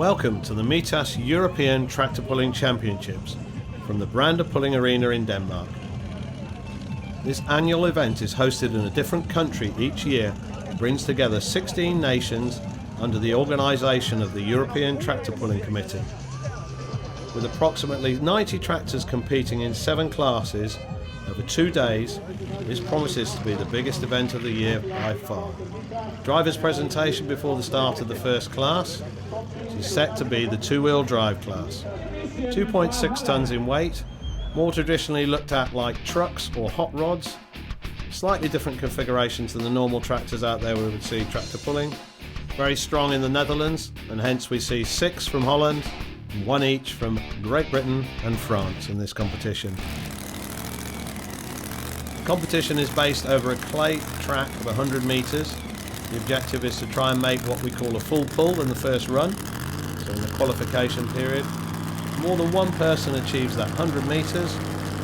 Welcome to the Mitas European Tractor Pulling Championships from the Brande Pulling Arena in Denmark. This annual event is hosted in a different country each year and brings together 16 nations under the organisation of the European Tractor Pulling Committee. With approximately 90 tractors competing in 7 classes over 2 days, this promises to be the biggest event of the year by far. Driver's presentation before the start of the first class is set to be the two-wheel drive class. 2.6 tonnes in weight, more traditionally looked at like trucks or hot rods, slightly different configuration to the normal tractors out there we would see tractor pulling. Very strong in the Netherlands, and hence we see 6 from Holland and 1 each from Great Britain and France in this competition. The competition is based over a clay track of 100 metres. The objective is to try and make what we call a full pull in the first run, so in the qualification period. If more than one person achieves that 100 metres,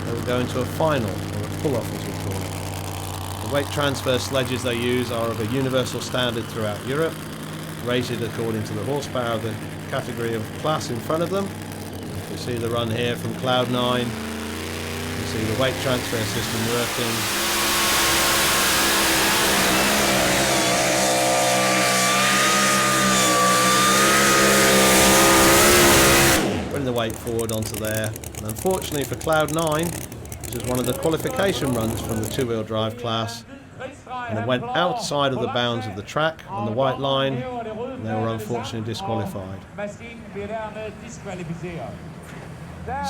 they will go into a final, or a pull-off as we call it. The weight transfer sledges they use are of a universal standard throughout Europe, rated according to the horsepower of the category of class in front of them. If you see the run here from Cloud9, you see the weight transfer system working. The weight forward onto there, and unfortunately for Cloud9, this is one of the qualification runs from the two-wheel drive class, and it went outside of the bounds of the track on the white line, and they were unfortunately disqualified.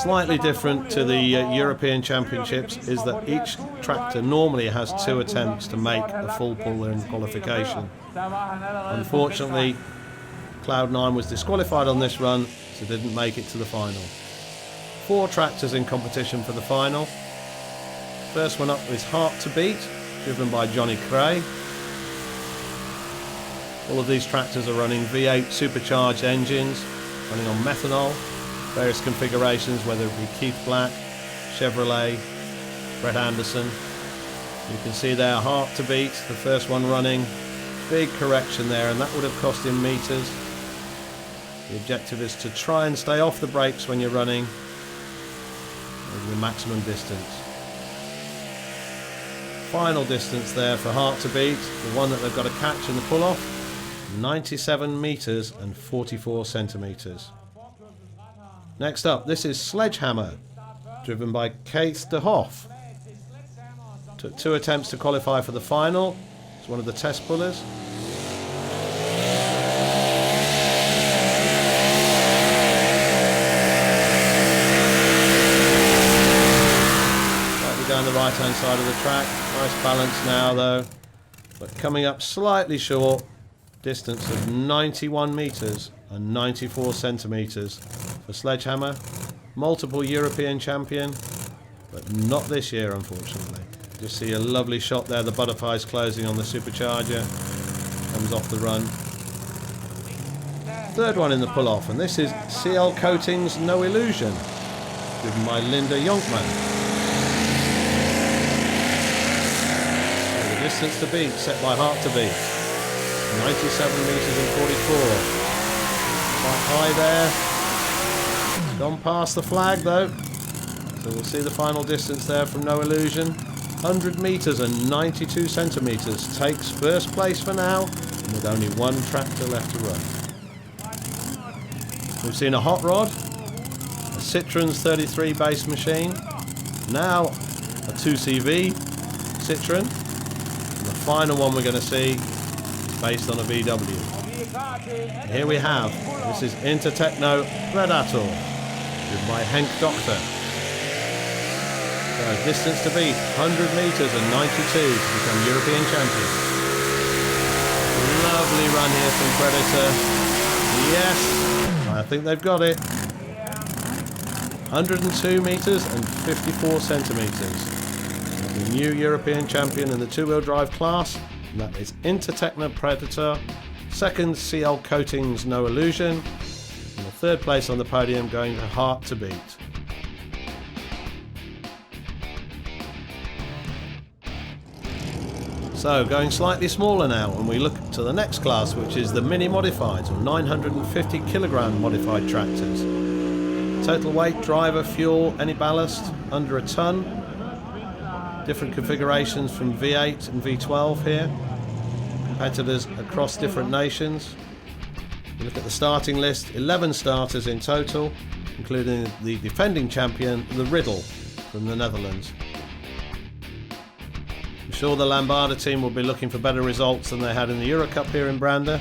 Slightly different to the European Championships is that each tractor normally has 2 attempts to make a full pull in qualification. Unfortunately, Cloud9 was disqualified on this run, so didn't make it to the final. 4 tractors in competition for the final. First one up is Heart to Beat, driven by Johnny Cray. All of these tractors are running V8 supercharged engines, running on methanol, various configurations, whether it be Keith Black, Chevrolet, Brett Anderson. You can see there Heart to Beat, the first one running. Big correction there, and that would have cost him meters. The objective is to try and stay off the brakes when you're running over the maximum distance. Final distance there for Heart to Beat, the one that they've got to catch in the pull-off, 97 metres and 44 centimetres. Next up, this is Sledgehammer, driven by Kees de Hoff. Took 2 attempts to qualify for the final. It's one of the test pullers. Down the right hand side of the track, nice balance now though, but coming up slightly short, distance of 91 metres and 94 centimetres for Sledgehammer. Multiple European champion, but not this year unfortunately. Just see a lovely shot there, the butterflies closing on the supercharger, comes off the run. Third one in the pull-off, and this is CL Coatings No Illusion, driven by Linda Jonkman. Distance to beat, set by Heart to Beat. 97 metres and 44. Quite high there. Gone past the flag though. So we'll see the final distance there from No Illusion. 100 metres and 92 centimetres. Takes first place for now, with only 1 tractor left to run. We've seen a hot rod, a Citroen's 33 base machine, now a 2CV Citroen. The final one we're going to see is based on a VW. And here we have, this is Intertechno Predator, driven by Henk Doctor. So distance to beat, 100 metres and 92 to become European champion. Lovely run here from Predator. Yes, I think they've got it. 102 metres and 54 centimetres. The new European champion in the two-wheel drive class, and that is Intertechno Predator. Second, CL Coatings No Illusion, and the third place on the podium going to Heart to Beat. So going slightly smaller now, and we look to the next class, which is the mini modifieds, or 950 kilogram modified tractors. Total weight, driver, fuel, any ballast under a ton. Different configurations from V8 and V12 here. Competitors across different nations. You look at the starting list, 11 starters in total, including the defending champion, the Riddle from the Netherlands. I'm sure the Lambada team will be looking for better results than they had in the Euro Cup here in Brande.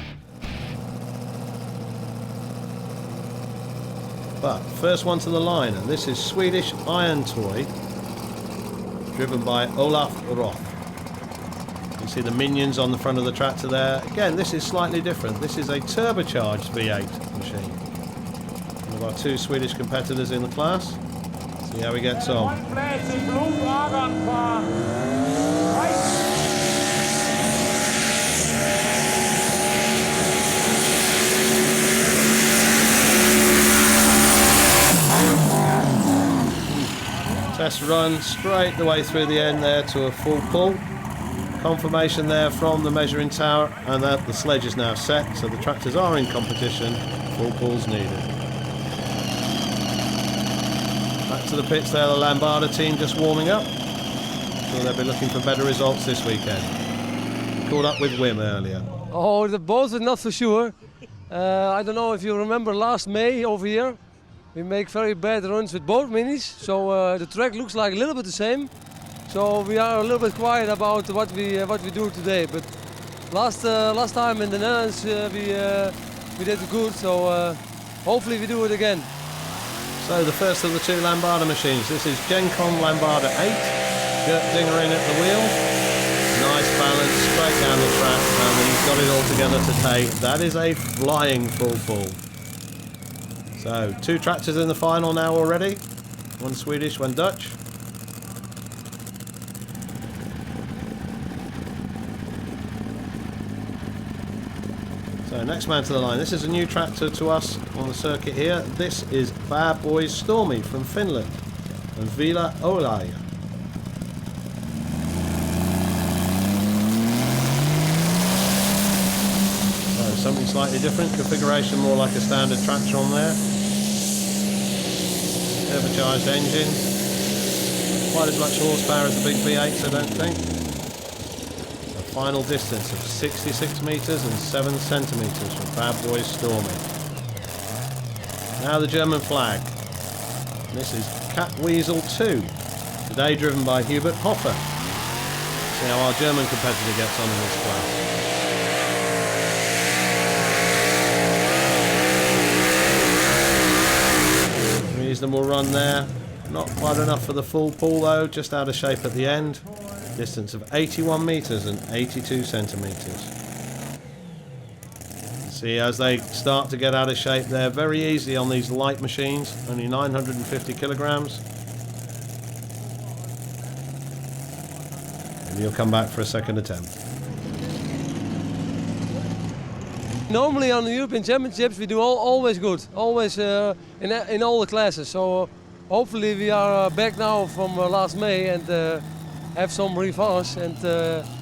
But first one to the line, and this is Swedish Iron Toy, driven by Olaf Roth. You see the minions on the front of the tractor there. Again, this is slightly different. This is a turbocharged V8 machine. One of our two Swedish competitors in the class. See how he gets on. Test run straight the way through the end there to a full pull. Confirmation there from the measuring tower, and that the sledge is now set, so the tractors are in competition. Full pulls needed. Back to the pits there, the Lambada team just warming up. So they'll be looking for better results this weekend. Caught up with Wim earlier. Oh, the both are not for sure. I don't know if you remember last May over here. We make very bad runs with both minis, so the track looks like a little bit the same. So we are a little bit quiet about what we do today. But last time in the Netherlands we did good, so hopefully we do it again. So the first of the two Lambada machines. This is Gencon Lambada 8. Gert Dinger in at the wheel. Nice balance, straight down the track, and he's got it all together today. That is a flying full pull. So, two tractors in the final now already. One Swedish, one Dutch. So, next man to the line. This is a new tractor to us on the circuit here. This is Bad Boys Stormy from Finland and Vila Olaya. So, something slightly different. Configuration more like a standard tractor on there. Turbocharged engine, quite as much horsepower as the big V8s, I don't think. A final distance of 66 metres and 7 centimetres from Bad Boys Stormy. Now the German flag. This is Cat Weasel 2, today driven by Hubert Hoffer. See how our German competitor gets on in this class. Reasonable run there, not quite enough for the full pull though, just out of shape at the end. Distance of 81 metres and 82 centimetres. See, as they start to get out of shape, they're very easy on these light machines, only 950 kilograms. And you'll come back for a second attempt. Normally on the European Championships we do always good, always in all the classes. So hopefully we are back now from last May and have some revanche and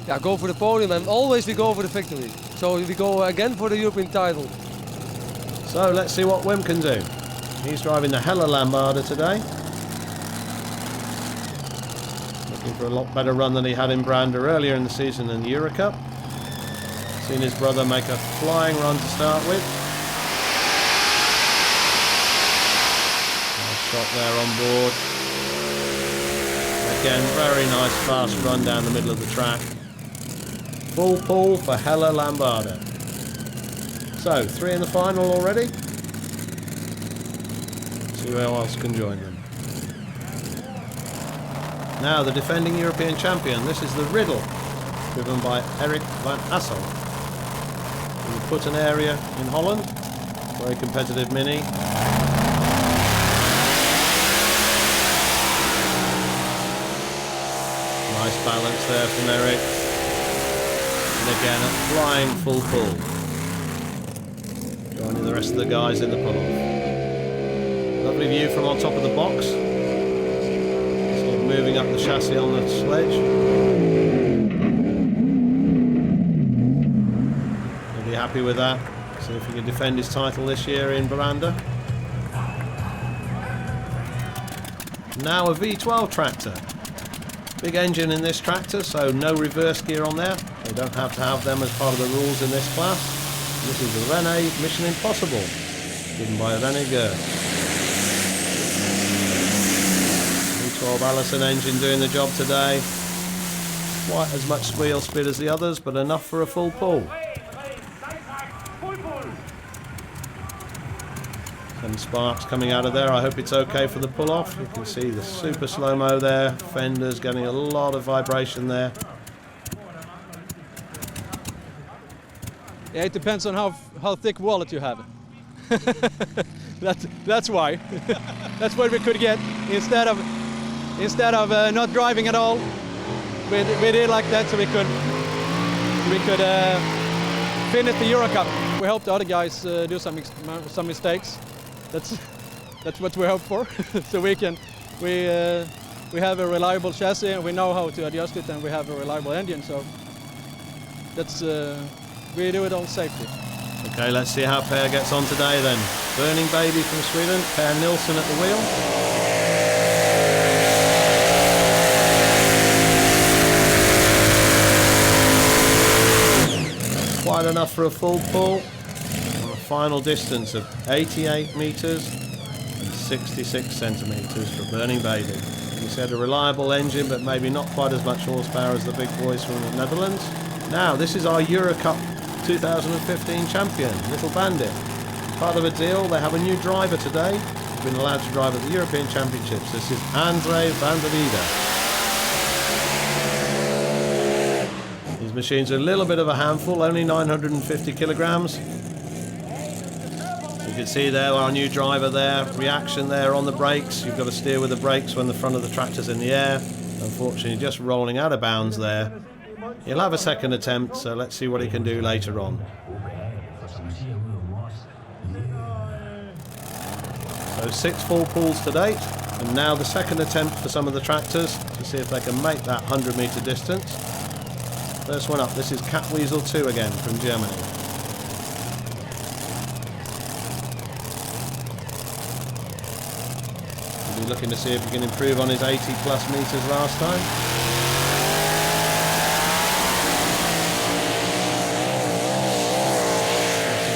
yeah, go for the podium, and always we go for the victory. So we go again for the European title. So let's see what Wim can do. He's driving the Hella Lambada today. Looking for a lot better run than he had in Brande earlier in the season in the Euro Cup. Seen his brother make a flying run to start with. Nice shot there on board. Again, very nice fast run down the middle of the track. Full pull for Hella Lambada. So, 3 in the final already. See who else can join them. Now the defending European champion. This is the Riddle, driven by Erik van Assel. In the Putten area in Holland. Very competitive mini. Nice balance there from Erik. And again a flying full pull. Joining the rest of the guys in the pull-off. Lovely view from on top of the box. Sort of moving up the chassis on the sledge. happy with that. See if he can defend his title this year in Brande. Now a V12 tractor. Big engine in this tractor, so no reverse gear on there. They don't have to have them as part of the rules in this class. This is the Renault Mission Impossible, given by René Gert. V12 Allison engine doing the job today. Quite as much wheel speed as the others, but enough for a full pull. Some sparks coming out of there. I hope it's okay for the pull-off. You can see the super slow-mo there. Fenders getting a lot of vibration there. Yeah, it depends on how thick wallet you have. That's why. That's what we could get instead of not driving at all. We did like that so we could finish the Euro Cup. We hope the other guys do some mistakes. That's what we hope for. So we have a reliable chassis and we know how to adjust it, and we have a reliable engine. So that's we do it on safety. Okay, let's see how Per gets on today then. Burning Baby from Sweden, Per Nilsson at the wheel. Quite enough for a full pull. Final distance of 88 metres and 66 centimetres for Burning Baby. We said a reliable engine, but maybe not quite as much horsepower as the big boys from the Netherlands. Now, this is our Euro Cup 2015 champion, Little Bandit. Part of a deal, they have a new driver today. He's been allowed to drive at the European Championships. This is André van der Wiede. His machine's a little bit of a handful, only 950 kilograms. You can see there our new driver there, reaction there on the brakes. You've got to steer with the brakes when the front of the tractor's in the air. Unfortunately, just rolling out of bounds there. He'll have a second attempt, so let's see what he can do later on. So 6 full pulls to date, and now the second attempt for some of the tractors to see if they can make that 100-metre distance. First one up, this is Catweasel 2 again from Germany. We'll be looking to see if he can improve on his 80 plus metres last time.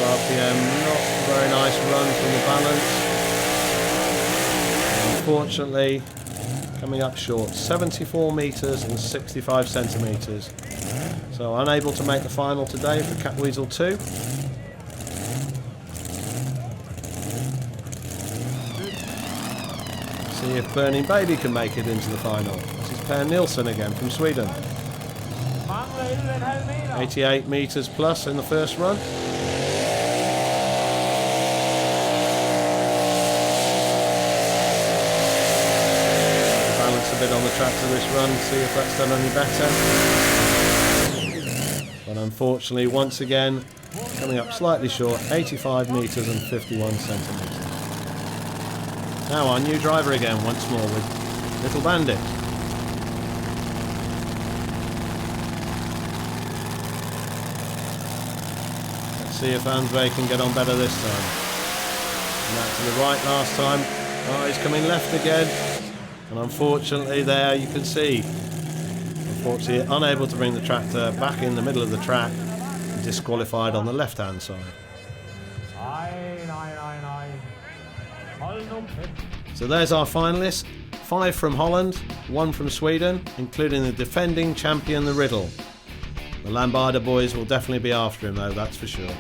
RPM, not a very nice run from the balance. Unfortunately, coming up short, 74 metres and 65 centimetres. So unable to make the final today for Catweasel 2. See if Burning Baby can make it into the final. This is Per Nilsson again from Sweden. 88 metres plus in the first run. Balance a bit on the tractor this run, see if that's done any better. But unfortunately, once again, coming up slightly short, 85 metres and 51 centimetres. Now our new driver again, once more with Little Bandit. Let's see if André can get on better this time. And that to the right last time. Oh, he's coming left again. And unfortunately there you can see, unfortunately unable to bring the tractor back in the middle of the track, disqualified on the left hand side. So there's our finalists, 5 from Holland, 1 from Sweden, including the defending champion, the Riddle. The Lambada boys will definitely be after him though, that's for sure.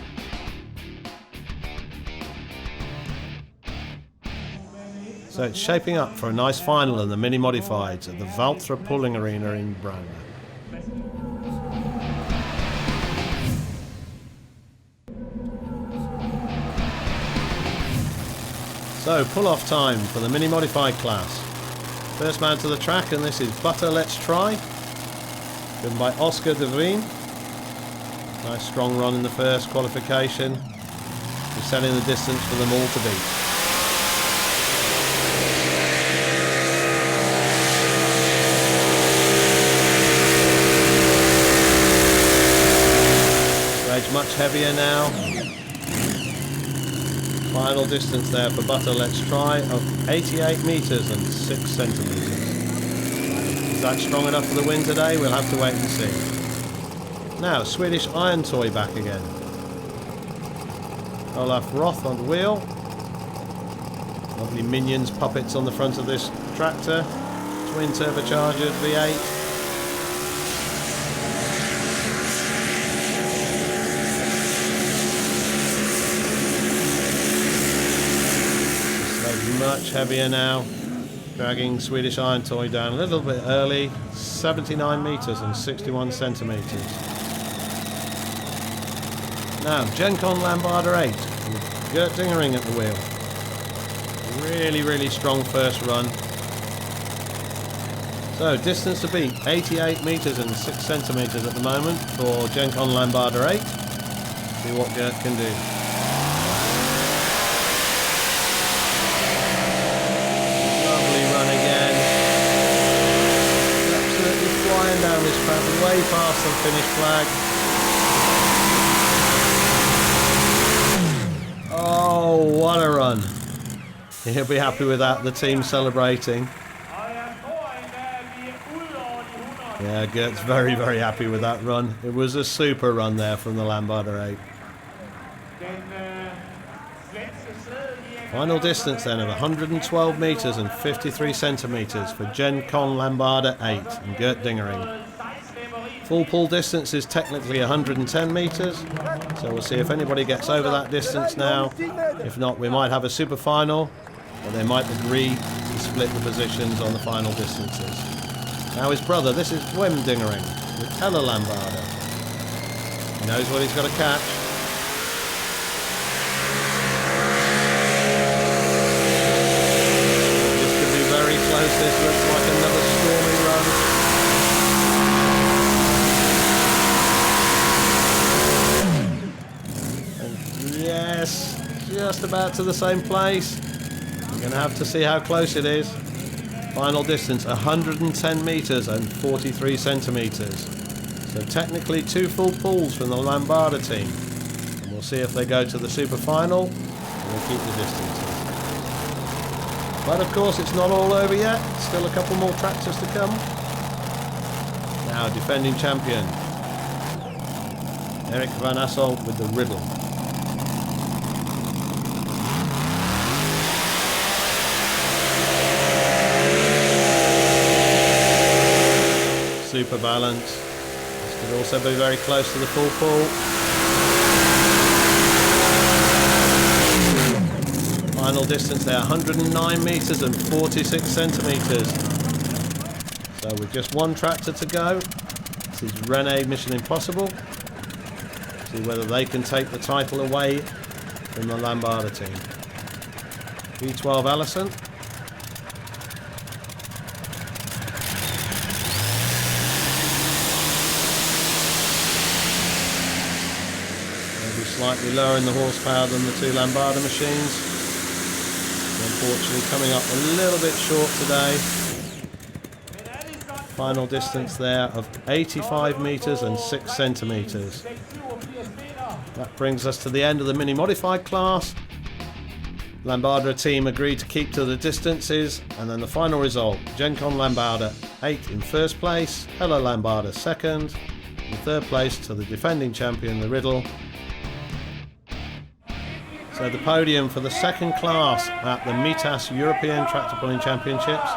So it's shaping up for a nice final in the mini modifieds at the Valtra Pulling Arena in Brande. So pull-off time for the mini modified class. First man to the track, and this is Butter Let's Try, driven by Oscar de Vrien. Nice strong run in the first qualification. He's setting the distance for them all to beat. much heavier now. Final distance there for Butter Let's Try of 88 metres and 6 centimetres. Is that strong enough for the win today? We'll have to wait and see. Now, Swedish Iron Toy back again. Olaf Roth on the wheel. Lovely Minions puppets on the front of this tractor. Twin turbocharged V8. Much heavier now, dragging Swedish Iron Toy down a little bit early, 79 metres and 61 centimetres. Now, Gencon Lambada 8, with Gert Dingering at the wheel. Really strong first run. So, distance to beat, 88 metres and 6 centimetres at the moment for Gencon Lambada 8. See what Gert can do. Down this track, way past the finish flag. Oh, what a run. He'll be happy with that, the team celebrating. Yeah, Gert's very happy with that run. It was a super run there from the Lambada 8. Final distance then of 112 metres and 53 centimetres for Gencon Lambada 8 and Gert Dingering. Full pull distance is technically 110 metres, so we'll see if anybody gets over that distance now. If not, we might have a super final, or they might agree to split the positions on the final distances. Now his brother, this is Wim Dingering with Hella Lambada. He knows what he's got to catch. This looks like another stormy run. And yes, just about to the same place. We're going to have to see how close it is. Final distance 110 metres and 43 centimetres. So technically 2 full pulls from the Lambada team. And we'll see if they go to the super final or we'll keep the distance. But of course it's not all over yet, still a couple more tractors to come. Now defending champion, Erik van Assel with the Riddle. Super balance, this could also be very close to the full pull. Final distance there, 109 metres and 46 centimetres. So with just one tractor to go, this is Rene Mission Impossible. See whether they can take the title away from the Lambada team. V12 Allison. Maybe slightly lower in the horsepower than the 2 Lambada machines. Unfortunately coming up a little bit short today. Final distance there of 85 metres and 6 centimetres. That brings us to the end of the mini modified class. Lambada team agreed to keep to the distances, and then the final result, Gencon Lambada 8 in first place, Hella Lambada second, in third place to the defending champion, the Riddle. So the podium for the second class at the Mitas European Tractor Pulling Championships,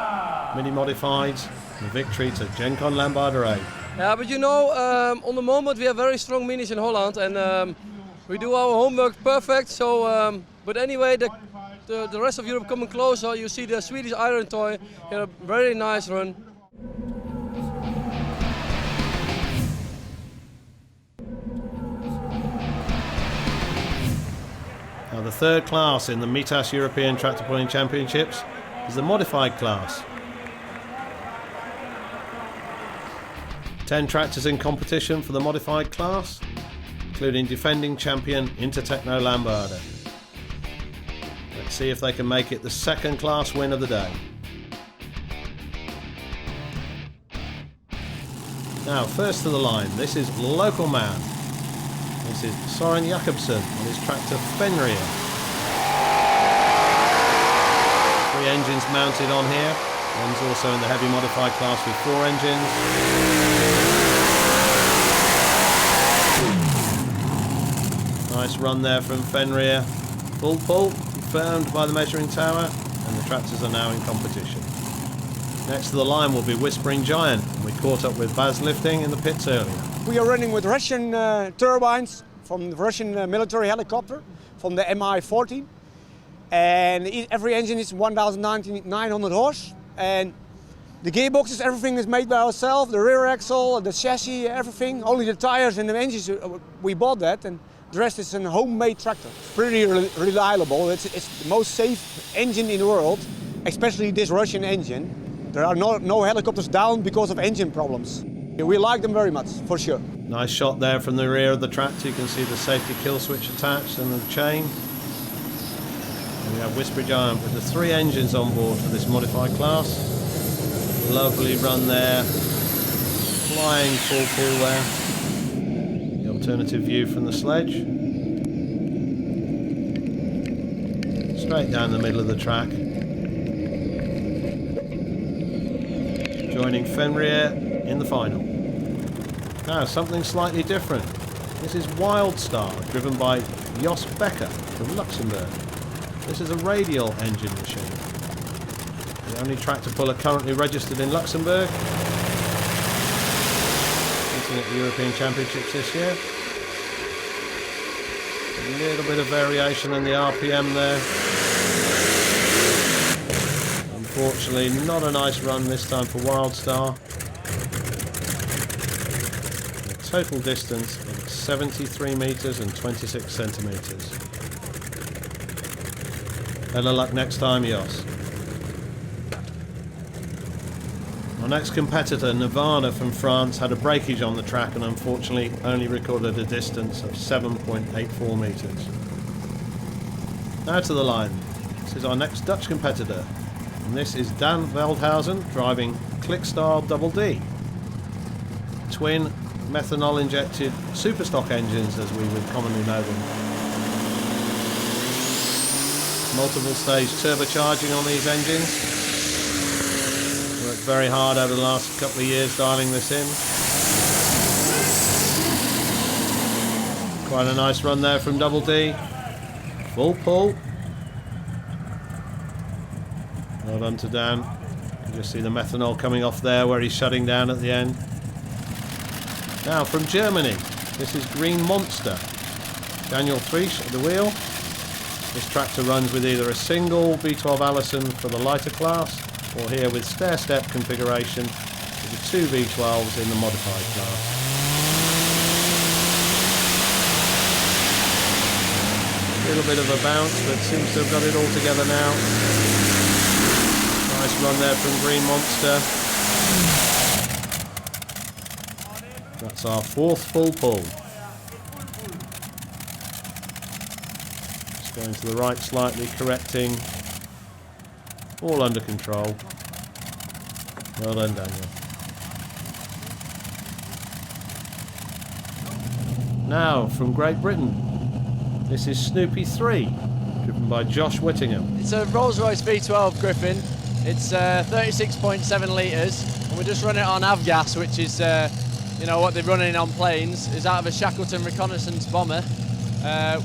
mini modifieds, the victory to Gencon Lambada 8. Yeah, but you know, on the moment we have very strong minis in Holland, and we do our homework perfect. So, but anyway, the rest of Europe coming closer. You see the Swedish Iron Toy here, a very nice run. Now the third class in the Mitas European Tractor Pulling Championships is the modified class. 10 tractors in competition for the modified class, including defending champion Intertechno Lambada. Let's see if they can make it the second class win of the day. Now first to the line, this is Local Man. This is Søren Jakobsen on his tractor Fenrir. 3 engines mounted on here. One's also in the heavy modified class with 4 engines. Nice run there from Fenrir. Full pull confirmed by the measuring tower, and the tractors are now in competition. Next to the line will be Whispering Giant, and we caught up with Baz Lifting in the pits earlier. We are running with Russian turbines from the Russian military helicopter, from the Mi-14. And every engine is 1,900 horse. And the gearboxes, everything is made by ourselves, the rear axle, the chassis, everything. Only the tires and the engines, we bought that. And the rest is a homemade tractor. It's pretty reliable. It's the most safe engine in the world, especially this Russian engine. There are no helicopters down because of engine problems. We like them very much, for sure. Nice shot there from the rear of the tractor. You can see the safety kill switch attached and the chain. And we have Whisper Giant with the 3 engines on board for this modified class. Lovely run there. Flying full pull there. The alternative view from the sledge. Straight down the middle of the track. Joining Fenrir in the final. Now something slightly different. This is Wildstar, driven by Jos Becker from Luxembourg. This is a radial engine machine. The only tractor puller currently registered in Luxembourg. Competing at the European Championships this year. A little bit of variation in the RPM there. Unfortunately, not a nice run this time for Wildstar. A total distance of 73 metres and 26 centimetres. Better luck next time, Jos. Our next competitor, Nevada from France, had a breakage on the track and unfortunately only recorded a distance of 7.84 metres. Now to the line. This is our next Dutch competitor. And this is Dan Veldhuizen driving Clickstar Double D. Twin methanol injected superstock engines, as we would commonly know them. Multiple stage turbocharging on these engines. Worked very hard over the last couple of years dialing this in. Quite a nice run there from Double D. Full pull. Well done to Dan. You can just see the methanol coming off there where he's shutting down at the end. Now from Germany, this is Green Monster. Daniel Frisch at the wheel. This tractor runs with either a single V12 Allison for the lighter class, or here with stair-step configuration with the 2 V12s in the modified class. A little bit of a bounce, but seems to have got it all together now. Nice run there from Green Monster. That's our 4th full pull. Just going to the right slightly, correcting. All under control. Well done, Daniel. Now from Great Britain, this is Snoopy 3, driven by Josh Whittingham. It's a Rolls-Royce V12 Griffin. It's 36.7 litres, and we just run it on avgas, which is you know what they're running on planes. Is out of a Shackleton reconnaissance bomber.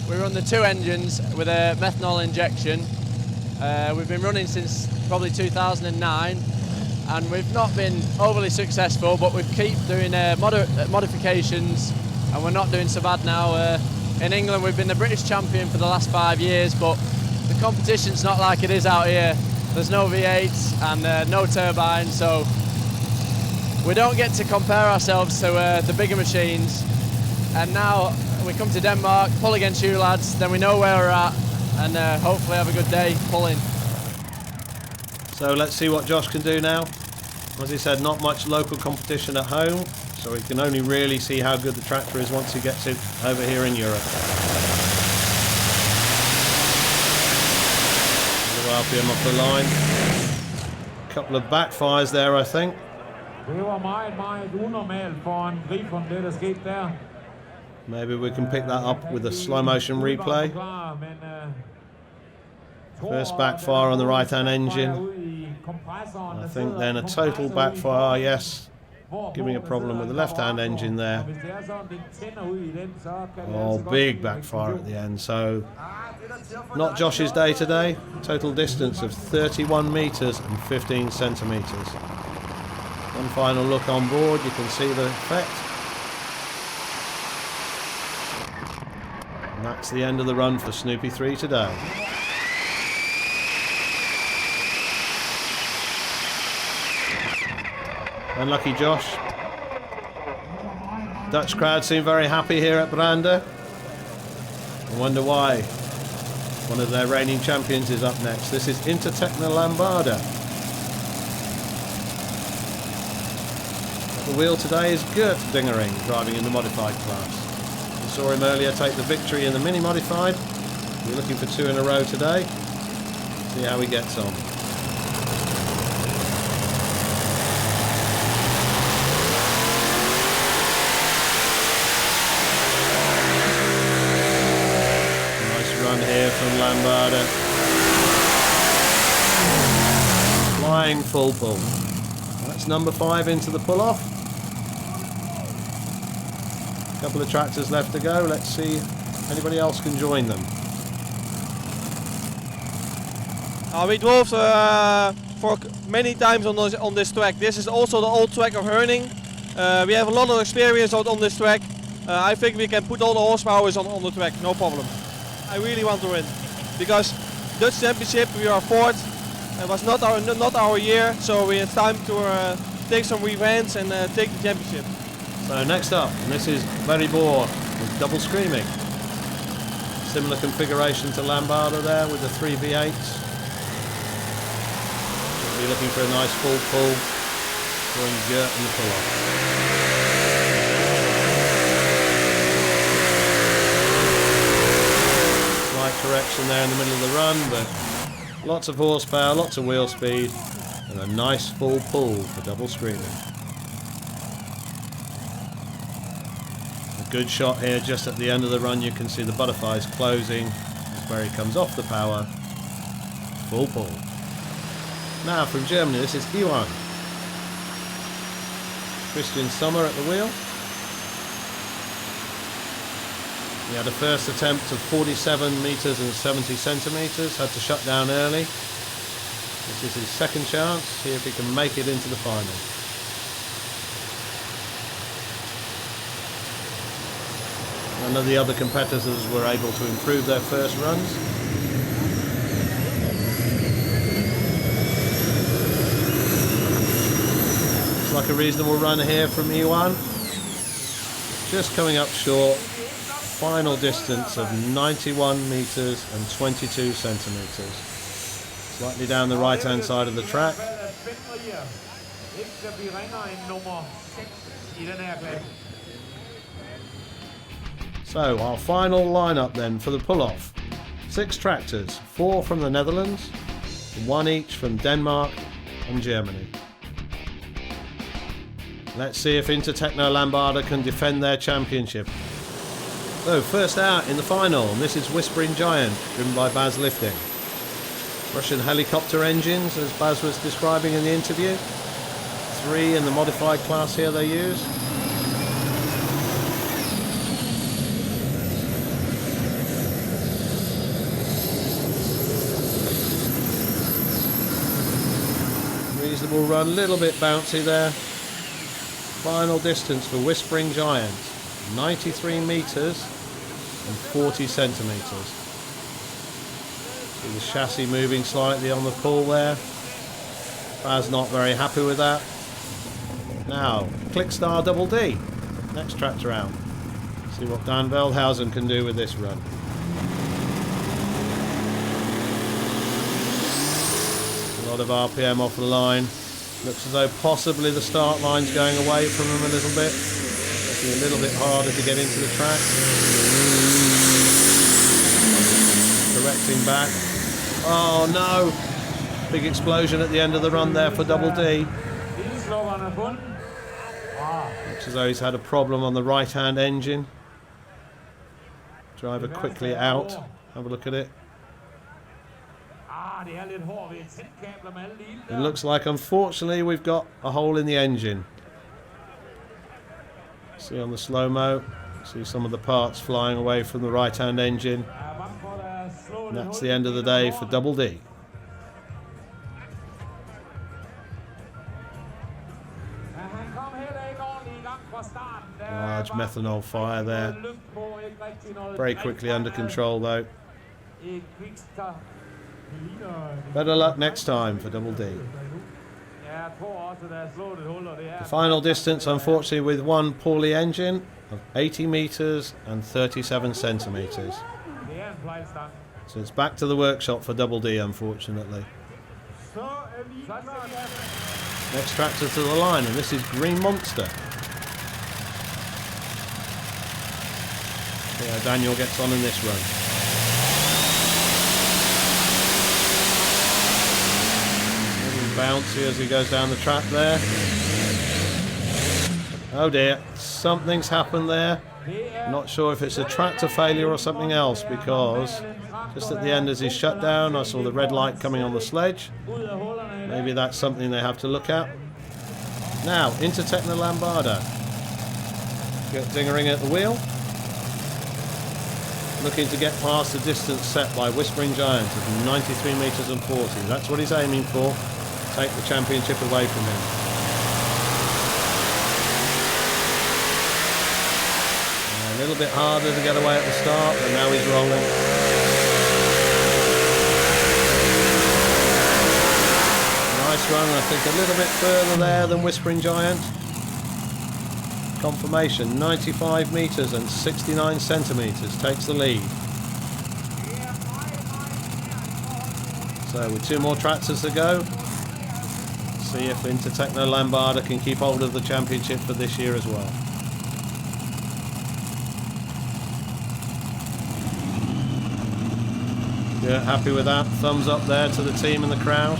We run the 2 engines with a methanol injection. We've been running since probably 2009, and we've not been overly successful, but we keep doing modifications, and we're not doing so bad now. In England, we've been the British champion for the last 5 years, but the competition's not like it is out here. There's no V8s and no turbines, so we don't get to compare ourselves to the bigger machines. And now we come to Denmark, pull against you lads, then we know where we're at, and hopefully have a good day pulling. So let's see what Josh can do now. As he said, not much local competition at home, so he can only really see how good the tractor is once he gets it over here in Europe. RPM off the line. A couple of backfires there, I think. Det var meget unormalt for en Griffon, det der skete der. Maybe we can pick that up with a slow motion replay. First backfire on the right hand engine. I think then a total backfire, yes. Giving a problem with the left hand engine there. Oh, big backfire at the end. So not Josh's day today. Total distance of 31 metres and 15 centimetres. One final look on board, you can see the effect. And that's the end of the run for Snoopy 3 today. Unlucky Josh. Dutch crowd seem very happy here at Brande. I wonder why. One of their reigning champions is up next. This is Intertechna Lambada. At the wheel today is Gert Dingering, driving in the modified class. We saw him earlier take the victory in the mini modified. We're looking for 2 in a row today. See how he gets on. Here from Lambada. Flying full pull. That's number 5 into the pull-off. A couple of tractors left to go. Let's see if anybody else can join them. We drove for many times on this track. This is also the old track of Herning. We have a lot of experience on this track. I think we can put all the horsepower on the track, no problem. I really want to win, because Dutch Championship we are 4th. It was not our year, so it's time to take some revenge and take the championship. So next up, and this is Larry Bohr with double screaming. Similar configuration to Lambada there with the 3 V8s. Should be looking for a nice full pull, throwing Gert in the pull-off. Correction there in the middle of the run, but lots of horsepower, lots of wheel speed, and a nice full pull for double screaming. A good shot here just at the end of the run. You can see the butterflies closing as where he comes off the power. Full pull. Now from Germany, this is Iwan. Christian Sommer at the wheel. He had a first attempt of 47 metres and 70 centimetres, had to shut down early. This is his second chance, see if he can make it into the final. None of the other competitors were able to improve their first runs. Looks like a reasonable run here from Iwan. Just coming up short. Final distance of 91 metres and 22 centimetres. Slightly down the right hand side of the track. So our final lineup then for the pull-off. 6 tractors, 4 from the Netherlands, 1 each from Denmark and Germany. Let's see if Intertechna Lambada can defend their championship. So first out in the final, and this is Whispering Giant, driven by Baz Lifting. Russian helicopter engines, as Baz was describing in the interview. 3 in the modified class here they use. Reasonable run, little bit bouncy there. Final distance for Whispering Giant, 93 metres and 40 centimetres. See the chassis moving slightly on the pull there. Baz not very happy with that. Now, Clickstar Double D, next tractor out. See what Dan Veldhuizen can do with this run. A lot of RPM off the line. Looks as though possibly the start line's going away from him a little bit. Making it a little bit harder to get into the track. Correcting back. Oh no! Big explosion at the end of the run there for Double D. Looks as though he's had a problem on the right-hand engine. driver quickly out. Have a look at it. It looks like, unfortunately, we've got a hole in the engine. See on the slow-mo, see some of the parts flying away from the right-hand engine. And that's the end of the day for Double D. Large methanol fire there. Very quickly under control though. Better luck next time for Double D. The final distance, unfortunately, with one poorly engine of 80 metres and 37 centimetres. So it's back to the workshop for Double D, unfortunately. Next tractor to the line, and this is Green Monster. See how Daniel gets on in this run. Bouncy as he goes down the track there. Oh dear, something's happened there. Not sure if it's a tractor failure or something else, because just at the end as he shut down I saw the red light coming on the sledge. Maybe that's something they have to look at. Now into Tecno Lambada. Get Dingering at the wheel. Looking to get past the distance set by Whispering Giant of 93 metres and 40. That's what he's aiming for. Take the championship away from him. A little bit harder to get away at the start, but now he's rolling. Nice run, I think a little bit further there than Whispering Giant. Confirmation, 95 metres and 69 centimetres takes the lead. So with two more tractors to go, see if Intertechno Lambada can keep hold of the championship for this year as well. Yeah, happy with that. Thumbs up there to the team in the crowd.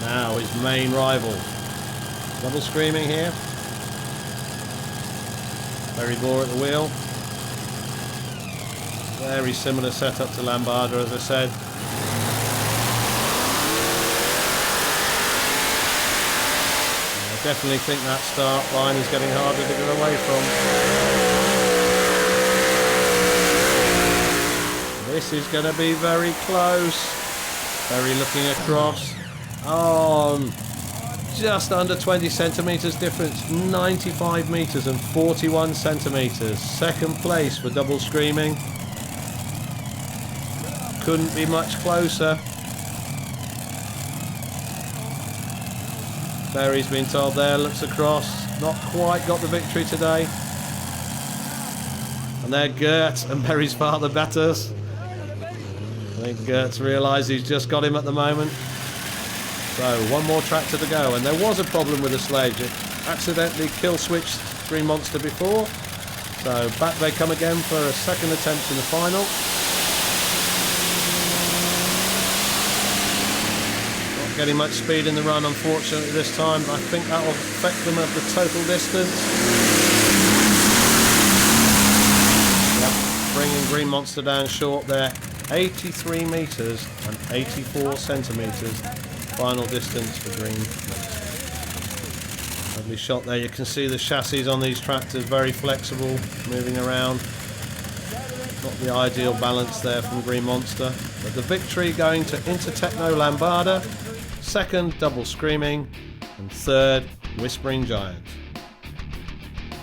Now his main rival. Double screaming here. Very Bore at the wheel. Very similar setup to Lambada, as I said. I definitely think that start line is getting harder to get away from. This is going to be very close. Very looking across. Oh, just under 20 centimetres difference. 95 metres and 41 centimetres. Second place for Double Screaming. Couldn't be much closer. Barry's been told there, looks across. Not quite got the victory today. And there Gert and Barry's father Betters. I think Gert's realised he's just got him at the moment. So one more tractor to go, and there was a problem with the sledge. It accidentally kill switched Green Monster before. So back they come again for a second attempt in the final. Not getting much speed in the run, unfortunately, this time. I think that will affect them at the total distance. Yep, bringing Green Monster down short there. 83 metres and 84 centimetres. Final distance for Green Monster. Lovely shot there. You can see the chassis on these tractors very flexible, moving around. Not the ideal balance there from Green Monster. But the victory going to Intertechno Lambada. Second, Double Screaming. And third, Whispering Giant.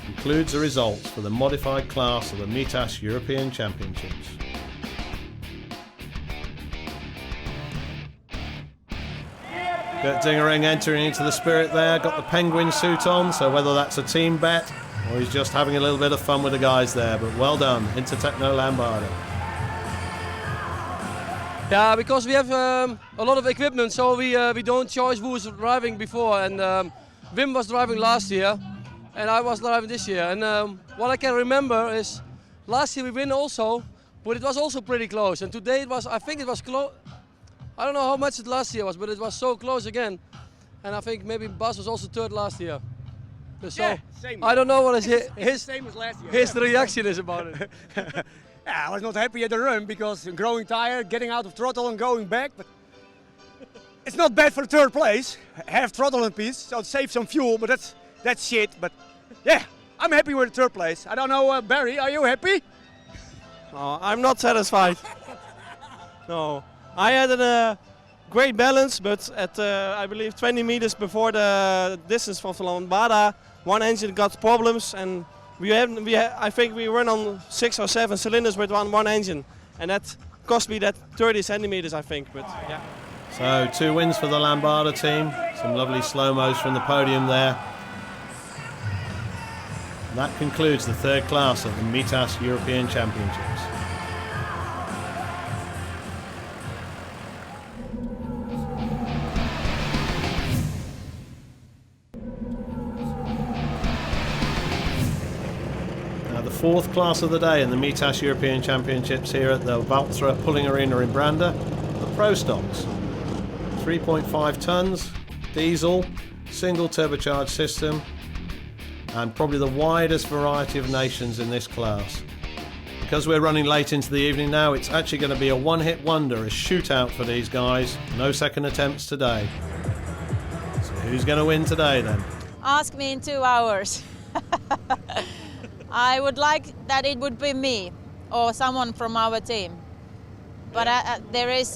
Concludes the results for the modified class of the MITAS European Championships. Gert Dingering entering into the spirit there, got the penguin suit on, so whether that's a team bet or he's just having a little bit of fun with the guys there, but well done, Intertechno Lambada. Yeah, because we have a lot of equipment, so we don't choose who was driving before, and Wim was driving last year and I was driving this year, and what I can remember is last year we win also, but it was also pretty close, and today it was, I think it was close. I don't know how much it last year was, but it was so close again. And I think maybe Bas was also third last year. So Yeah, same. I don't know what It's the his same as last year. his reaction is about it. Yeah, I was not happy at the run because growing tired, getting out of throttle and going back. But it's not bad for third place. Half throttle in piece, so it saves some fuel. But that's shit. But yeah, I'm happy with the third place. I don't know, Barry, are you happy? I'm not satisfied. No, I had a great balance, but at I believe 20 meters before the distance from the Lambada, one engine got problems, and I think we run on 6 or 7 cylinders with one engine, and that cost me that 30 centimeters, I think. But yeah. So 2 wins for the Lambada team. Some lovely slow-mos from the podium there. And that concludes the 3rd class of the Mitas European Championships. Now the 4th class of the day in the Mitas European Championships here at the Valtra Pulling Arena in Brande, the Pro Stocks. 3.5 tons, diesel, single turbocharged system, and probably the widest variety of nations in this class. Because we're running late into the evening now, it's actually going to be a one-hit wonder, a shootout for these guys. No second attempts today. So who's going to win today then? Ask me in 2 hours. I would like that it would be me or someone from our team. But there is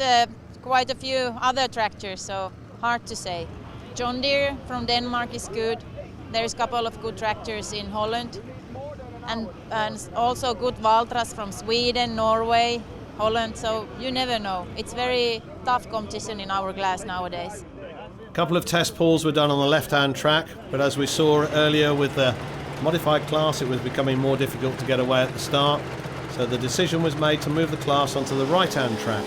quite a few other tractors, so hard to say. John Deere from Denmark is good. There's a couple of good tractors in Holland. And also good Valtras from Sweden, Norway, Holland, so you never know. It's very tough competition in our class nowadays. A couple of test pulls were done on the left-hand track, but as we saw earlier with the modified class, it was becoming more difficult to get away at the start. So the decision was made to move the class onto the right-hand track.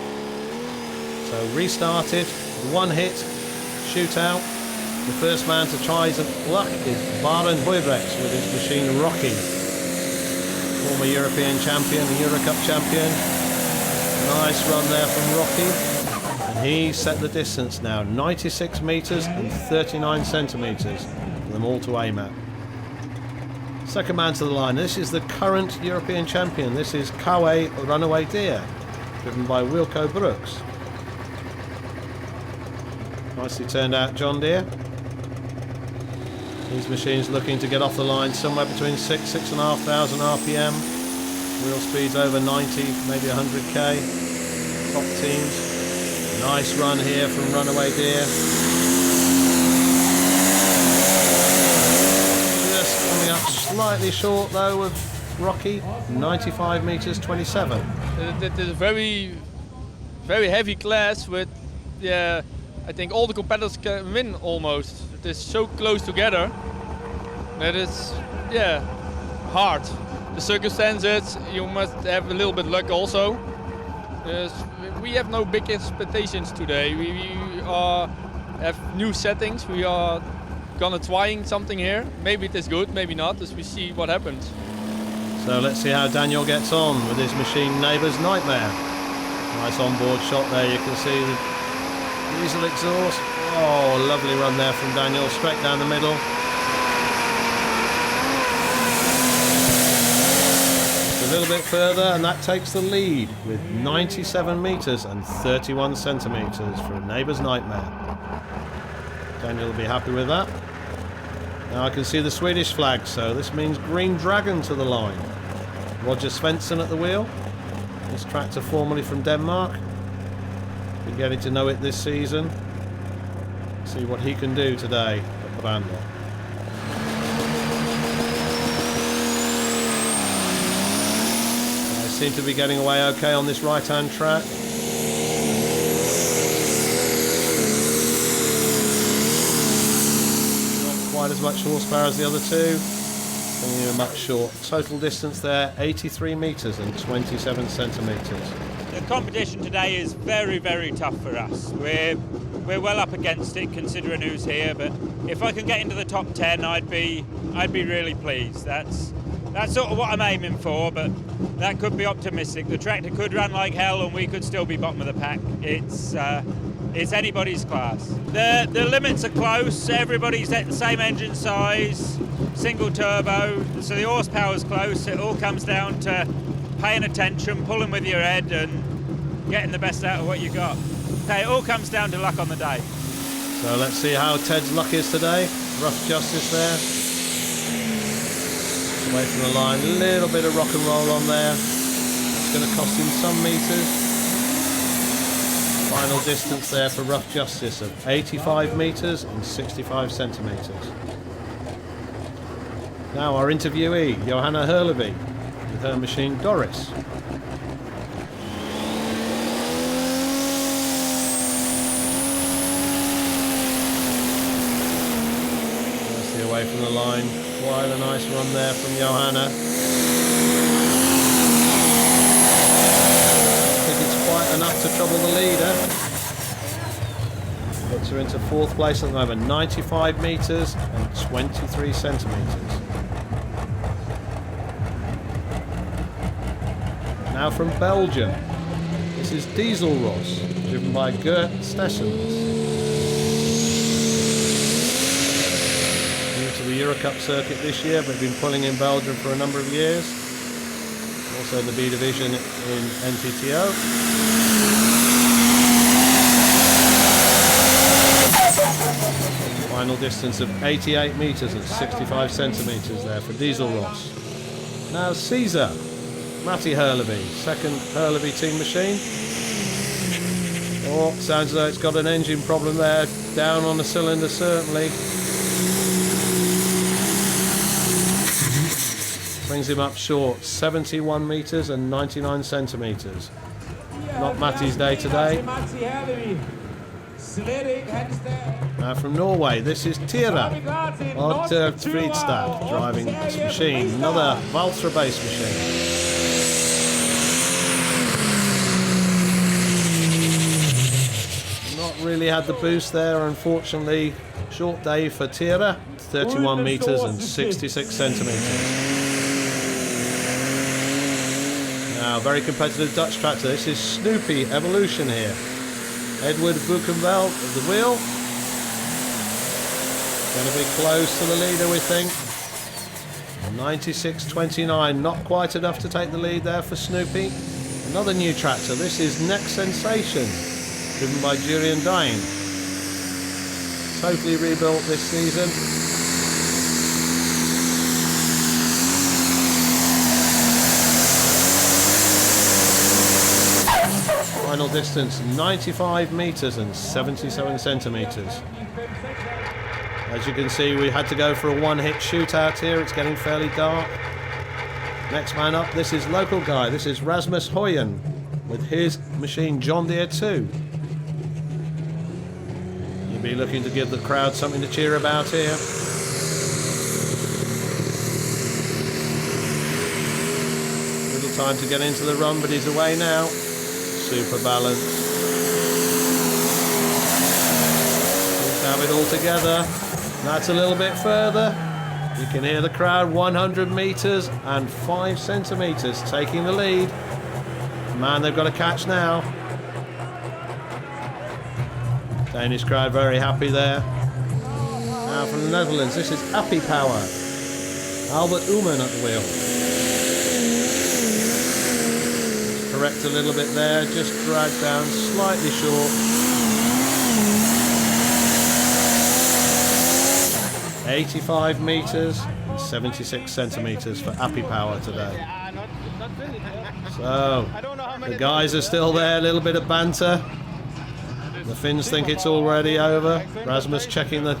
So restarted, one hit, shootout. The first man to try his luck is Baren Huybrechts with his machine Rocky. Former European champion, Eurocup champion. Nice run there from Rocky. And he set the distance now, 96 metres and 39 centimetres for them all to aim at. Second man to the line, this is the current European champion. This is Kawe Runaway Deer, driven by Wilco Brooks. Nicely turned out John Deere. These machines looking to get off the line somewhere between 6,500 RPM. Wheel speeds over 90, maybe 100k. Top teams. Nice run here from Runaway Deer. Just coming up slightly short though of Rocky. 95 metres 27. It is a very, very heavy class with, yeah, I think all the competitors can win almost. It is so close together that it's, yeah, hard. The circumstances, you must have a little bit luck also. We have no big expectations today. We have new settings. We are gonna trying something here. Maybe it is good, maybe not, as we see what happens. So let's see how Daniel gets on with his machine Neighbour's Nightmare. Nice onboard shot there, you can see the diesel exhaust. Oh, lovely run there from Daniel, straight down the middle. A little bit further and that takes the lead with 97 metres and 31 centimetres for Neighbour's Nightmare. Daniel will be happy with that. Now I can see the Swedish flag, so this means Green Dragon to the line. Roger Svensson at the wheel. This tractor formerly from Denmark. Been getting to know it this season. See what he can do today at Brande. They seem to be getting away okay on this right-hand track. Not quite as much horsepower as the other two. Bringing them much short. Total distance there, 83 metres and 27 centimetres. The competition today is very, very tough for us. We're well up against it considering who's here, but if I can get into the top 10, I'd be really pleased. That's sort of what I'm aiming for, but that could be optimistic. The tractor could run like hell and we could still be bottom of the pack. It's it's anybody's class. The limits are close, everybody's at the same engine size, single turbo, so the horsepower's close. It all comes down to paying attention, pulling with your head and getting the best out of what you got. Okay, it all comes down to luck on the day. So let's see how Ted's luck is today. Rough justice there. Away from the line, a little bit of rock and roll on there. It's going to cost him some meters. Final distance there for rough justice of 85 meters and 65 centimeters. Now our interviewee, Johanna Hurleby, with her machine Doris. Nicely away from the line. Quite a nice run there from Johanna. I think it's quite enough to trouble the leader. Puts her into 4th place at the moment, 95 meters and 23 centimeters. Now from Belgium, this is Diesel Ross, driven by Gert Stessens. New to the Eurocup circuit this year, but been pulling in Belgium for a number of years. Also in the B division in NTTO. Final distance of 88 meters and 65 centimeters there for Diesel Ross. Now Caesar. Matty Hurleby, 2nd Hurleby team machine. Oh, sounds as though it's got an engine problem there. Down on the cylinder, certainly. Brings him up short, 71 meters and 99 centimeters. Not Matty's day today. Now from Norway, this is Tira Odd Fridstad driving this machine. Another Valtra-based machine. Really had the boost there, unfortunately. Short day for Tira, 31 meters and 66 centimeters. Now, very competitive Dutch tractor. This is Snoopy Evolution here. Edward Buchenveld at the wheel. Going to be close to the leader, we think. 96.29, not quite enough to take the lead there for Snoopy. Another new tractor. This is Next Sensation, driven by Jurien Dine. Totally rebuilt this season. Final distance 95 meters and 77 centimeters. As you can see, we had to go for a one-hit shootout here. It's getting fairly dark. Next man up, this is local guy. This is Rasmus Hoyen with his machine John Deere 2. You'll be looking to give the crowd something to cheer about here. Little time to get into the run, but he's away now. Super balance. Seems to have it all together. That's a little bit further. You can hear the crowd, 100 meters and 5 centimeters taking the lead. Man, they've got to catch now. Danish crowd very happy there. Now from the Netherlands, this is Appy Power. Albert Uman at the wheel. Correct a little bit there, just dragged down slightly short. 85 meters and 76 centimeters for Appy Power today. So, the guys are still there, a little bit of banter. The Finns think it's already over. Rasmus checking the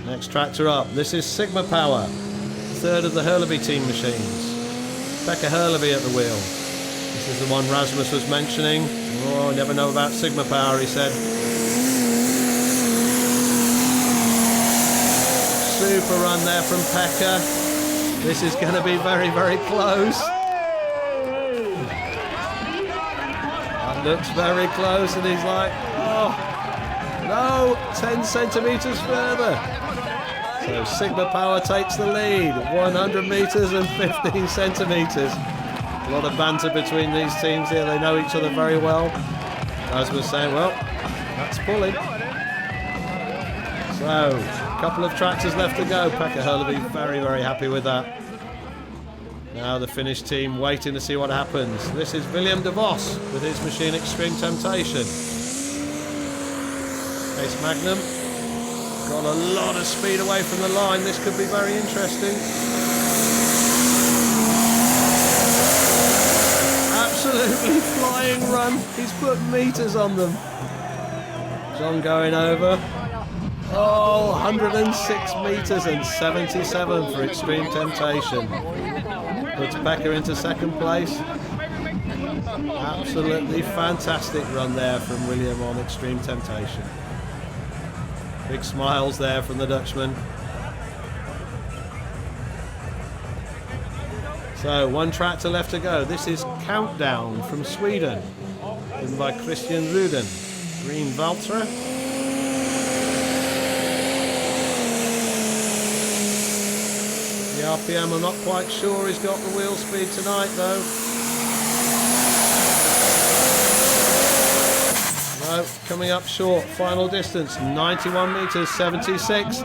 next tractor up. This is Sigma Power, third of the Hurleby team machines. Pekka Hurleby at the wheel. This is the one Rasmus was mentioning. Oh, I never know about Sigma Power, he said. Super run there from Pekka. This is going to be very, very close. That looks very close, and he's like, oh, no, 10 centimeters further. So Sigma Power takes the lead, 100 meters and 15 centimeters. A lot of banter between these teams here. They know each other very well. As we're saying, well, That's pulling. So, a couple of tractors left to go. Pekka Hurleby very, very happy with that. Now the Finnish team waiting to see what happens. This is William de Vos with his machine Extreme Temptation. Case Magnum got a lot of speed away from the line. This could be very interesting. Absolutely flying run. He's put meters on them. John going over. Oh, 106 meters and 77 for Extreme Temptation. Puts Pekka into second place. Absolutely fantastic run there from William on Extreme Temptation. Big smiles there from the Dutchman. So, one tractor left to go. This is Countdown from Sweden, driven by Christian Ruden. Green Valtra. The RPM, I'm not quite sure he's got the wheel speed tonight though. No, coming up short. Final distance, 91 metres, 76.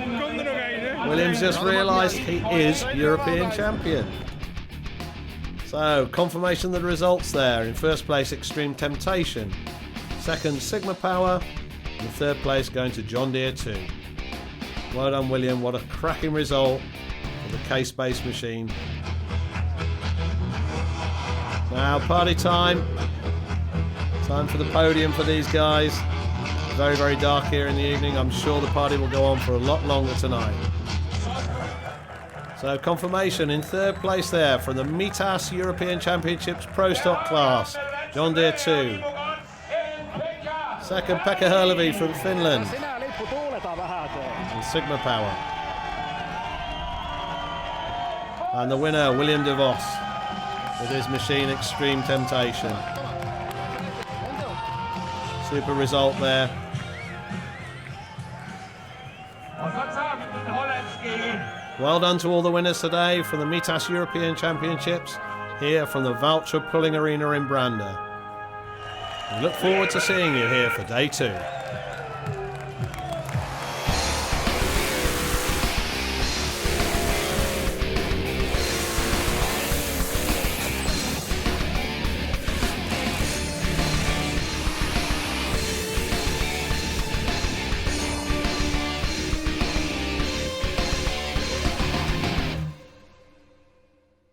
Williams just realised he is European champion. So, confirmation of the results there. In first place, Extreme Temptation. Second, Sigma Power. And third place going to John Deere 2. Well done, William. What a cracking result for the case-based machine. Now, party time. Time for the podium for these guys. Very, very dark here in the evening. I'm sure the party will go on for a lot longer tonight. So confirmation in third place there from the Mitas European Championships Pro Stock class, John Deere 2. Second, Pekka Hurleby from Finland. And Sigma Power. And the winner, William de Vos, with his machine Extreme Temptation. Super result there. Well done to all the winners today from the Mitas European Championships here from the Valtra Pulling Arena in Brande. We look forward to seeing you here for day 2.